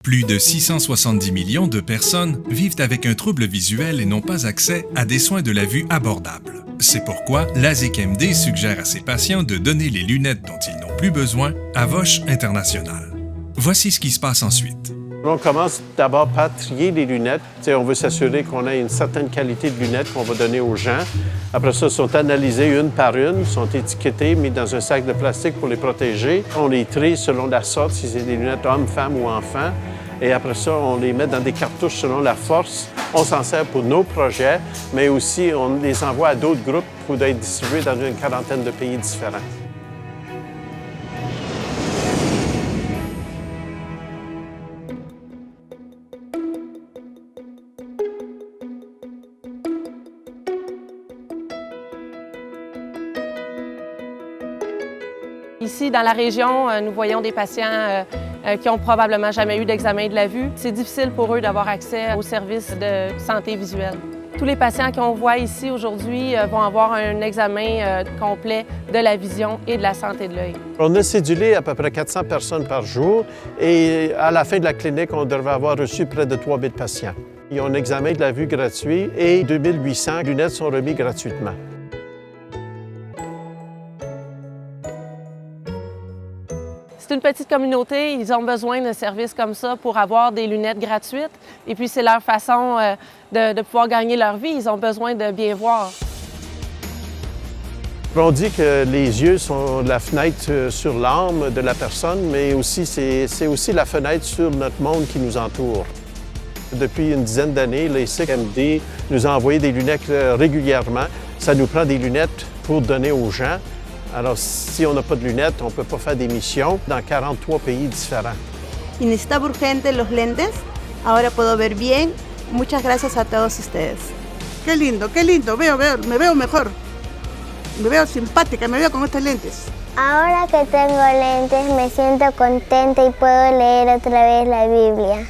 Plus de 670 millions de personnes vivent avec un trouble visuel et n'ont pas accès à des soins de la vue abordables. C'est pourquoi l'ASIC-MD suggère à ses patients de donner les lunettes dont ils n'ont plus besoin à Vosch International. Voici ce qui se passe ensuite. On commence d'abord par trier les lunettes. On veut s'assurer qu'on a une certaine qualité de lunettes qu'on va donner aux gens. Après ça, ils sont analysés une par une, sont étiquetés, mis dans un sac de plastique pour les protéger. On les trie selon la sorte, si c'est des lunettes hommes, femmes ou enfants. Et après ça, on les met dans des cartouches selon la force. On s'en sert pour nos projets, mais aussi on les envoie à d'autres groupes pour être distribués dans une quarantaine de pays différents. Ici, dans la région, nous voyons des patients qui n'ont probablement jamais eu d'examen de la vue. C'est difficile pour eux d'avoir accès aux services de santé visuelle. Tous les patients qu'on voit ici aujourd'hui vont avoir un examen complet de la vision et de la santé de l'œil. On a cédulé à peu près 400 personnes par jour et à la fin de la clinique, on devrait avoir reçu près de 3000 patients. Ils ont un examen de la vue gratuit et 2800 lunettes sont remises gratuitement. C'est une petite communauté, ils ont besoin de services comme ça pour avoir des lunettes gratuites. Et puis, c'est leur façon de pouvoir gagner leur vie. Ils ont besoin de bien voir. On dit que les yeux sont la fenêtre sur l'âme de la personne, mais aussi c'est aussi la fenêtre sur notre monde qui nous entoure. Depuis une dizaine d'années, l'ASIC-MD nous a envoyé des lunettes régulièrement. Ça nous prend des lunettes pour donner aux gens. Alors, si on n'a pas de lunettes, on ne peut pas faire des missions dans 43 pays différents. Y necesitaba urgente los lentes. Ahora puedo ver bien. Muchas gracias a todos ustedes. Qué lindo, me veo mejor. Me veo simpática, me veo con estos lentes. Ahora que tengo lentes me siento contenta y puedo leer otra vez la Biblia.